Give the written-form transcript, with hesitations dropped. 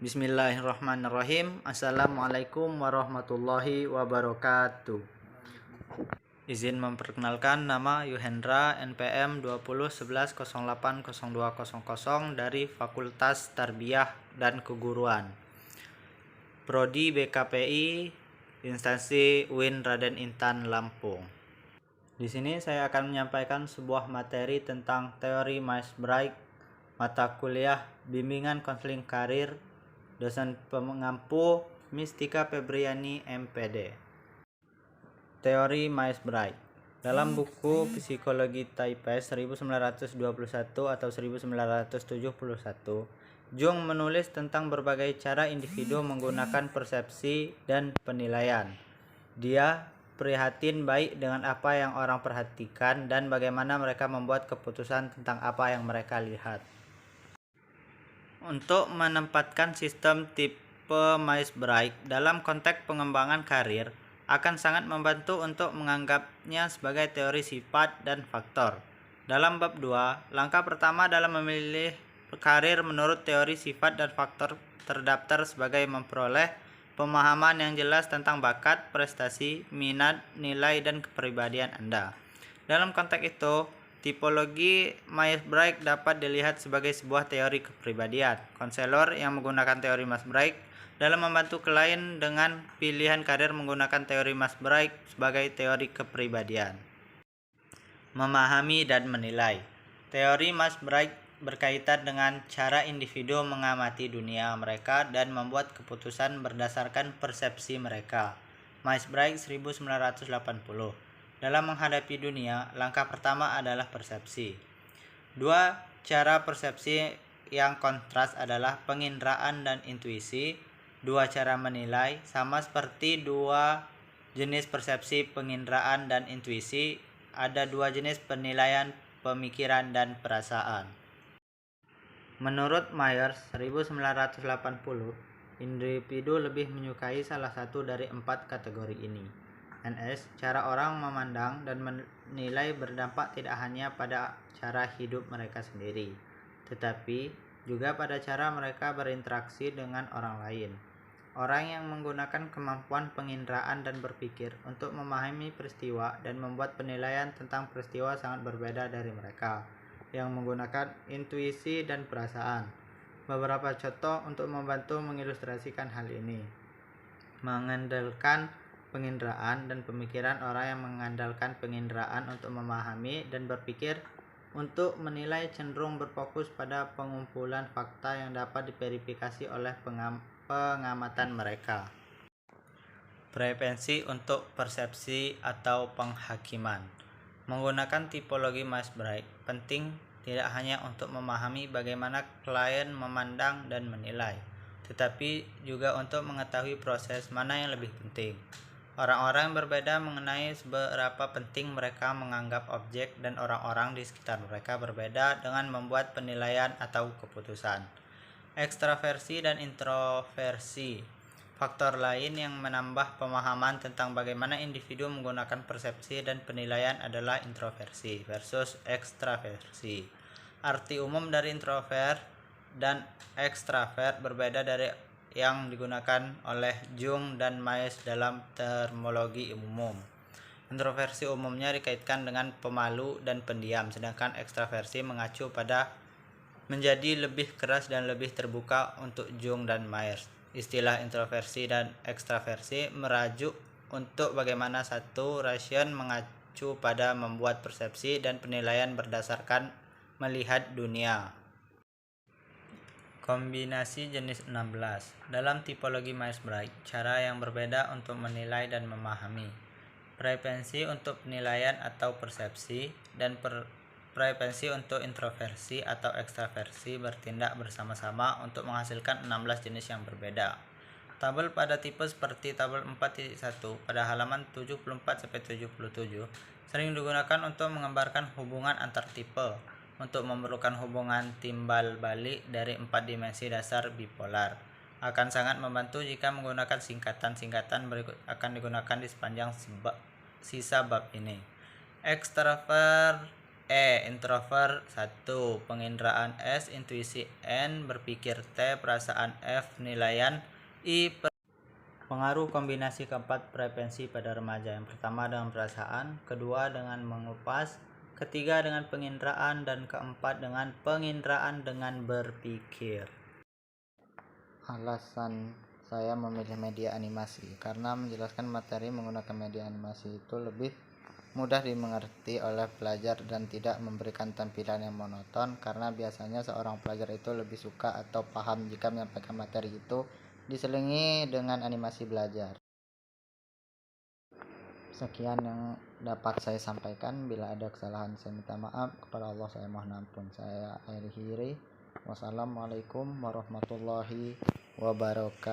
Bismillahirrahmanirrahim. Assalamualaikum warahmatullahi wabarakatuh. Izin memperkenalkan, nama Yuhendra, NPM 2011080200 dari Fakultas Tarbiyah dan Keguruan, Prodi BKPI, Instansi UIN Raden Intan Lampung. Di sini saya akan menyampaikan sebuah materi tentang teori Myers-Briggs, mata kuliah Bimbingan Konseling Karir, dosen pengampu Mistika Febriani, MPD. Teori Myers-Briggs. Dalam buku Psikologi Taipei 1921 atau 1971, Jung menulis tentang berbagai cara individu menggunakan persepsi dan penilaian. Dia prihatin baik dengan apa yang orang perhatikan dan bagaimana mereka membuat keputusan tentang apa yang mereka lihat. Untuk menempatkan sistem tipe Myers-Briggs dalam konteks pengembangan karir akan sangat membantu untuk menganggapnya sebagai teori sifat dan faktor. Dalam bab 2, langkah pertama dalam memilih karir menurut teori sifat dan faktor terdaftar sebagai memperoleh pemahaman yang jelas tentang bakat, prestasi, minat, nilai, dan kepribadian Anda. Dalam konteks itu, tipologi Myers-Briggs dapat dilihat sebagai sebuah teori kepribadian. Konselor yang menggunakan teori Myers-Briggs dalam membantu klien dengan pilihan karir menggunakan teori Myers-Briggs sebagai teori kepribadian. Memahami dan menilai. Teori Myers-Briggs berkaitan dengan cara individu mengamati dunia mereka dan membuat keputusan berdasarkan persepsi mereka. Myers-Briggs 1980. Dalam menghadapi dunia, langkah pertama adalah persepsi. Dua cara persepsi yang kontras adalah penginderaan dan intuisi. Dua cara menilai sama seperti dua jenis persepsi, penginderaan dan intuisi. Ada dua jenis penilaian, pemikiran dan perasaan. Menurut Myers 1980, individu lebih menyukai salah satu dari empat kategori ini. NS, cara orang memandang dan menilai berdampak tidak hanya pada cara hidup mereka sendiri, tetapi juga pada cara mereka berinteraksi dengan orang lain. Orang yang menggunakan kemampuan penginderaan dan berpikir untuk memahami peristiwa dan membuat penilaian tentang peristiwa sangat berbeda dari mereka yang menggunakan intuisi dan perasaan. Beberapa contoh untuk membantu mengilustrasikan hal ini. Mengandalkan penginderaan dan pemikiran. Orang yang mengandalkan penginderaan untuk memahami dan berpikir untuk menilai cenderung berfokus pada pengumpulan fakta yang dapat diverifikasi oleh pengamatan mereka. Preferensi untuk persepsi atau penghakiman. Menggunakan tipologi Myers-Briggs penting tidak hanya untuk memahami bagaimana klien memandang dan menilai, tetapi juga untuk mengetahui proses mana yang lebih penting. Orang-orang berbeda mengenai seberapa penting mereka menganggap objek dan orang-orang di sekitar mereka berbeda dengan membuat penilaian atau keputusan. Ekstraversi dan introversi. Faktor lain yang menambah pemahaman tentang bagaimana individu menggunakan persepsi dan penilaian adalah introversi versus ekstraversi. Arti umum dari introvert dan ekstravert berbeda dari yang digunakan oleh Jung dan Myers dalam terminologi umum. Introversi umumnya dikaitkan dengan pemalu dan pendiam, sedangkan ekstraversi mengacu pada menjadi lebih keras dan lebih terbuka untuk Jung dan Myers. Istilah introversi dan ekstraversi merujuk untuk bagaimana satu rasio mengacu pada membuat persepsi dan penilaian berdasarkan melihat dunia. Kombinasi jenis 16. Dalam tipologi Myers-Briggs, cara yang berbeda untuk menilai dan memahami. Preferensi untuk penilaian atau persepsi dan preferensi untuk introversi atau ekstraversi bertindak bersama-sama untuk menghasilkan 16 jenis yang berbeda. Tabel pada tipe seperti tabel 4.1 pada halaman 74-77 sering digunakan untuk menggambarkan hubungan antar tipe untuk memerlukan hubungan timbal balik dari 4 dimensi dasar bipolar. Akan sangat membantu jika menggunakan singkatan-singkatan berikut akan digunakan di sepanjang sisa bab ini. Ekstrovert Introvert 1, penginderaan S, intuisi N, berpikir T, perasaan F, penilaian I. Pengaruh kombinasi keempat preferensi pada remaja. Yang pertama dengan perasaan, kedua dengan mengupas, ketiga dengan penginderaan, dan keempat dengan penginderaan dengan berpikir. Alasan saya memilih media animasi karena menjelaskan materi menggunakan media animasi itu lebih mudah dimengerti oleh pelajar dan tidak memberikan tampilan yang monoton, karena biasanya seorang pelajar itu lebih suka atau paham jika menyampaikan materi itu diselingi dengan animasi belajar. Sekian yang dapat saya sampaikan. Bila ada kesalahan saya minta maaf, kepada Allah saya mohon ampun. Saya akhiri. Wassalamualaikum warahmatullahi wabarakatuh.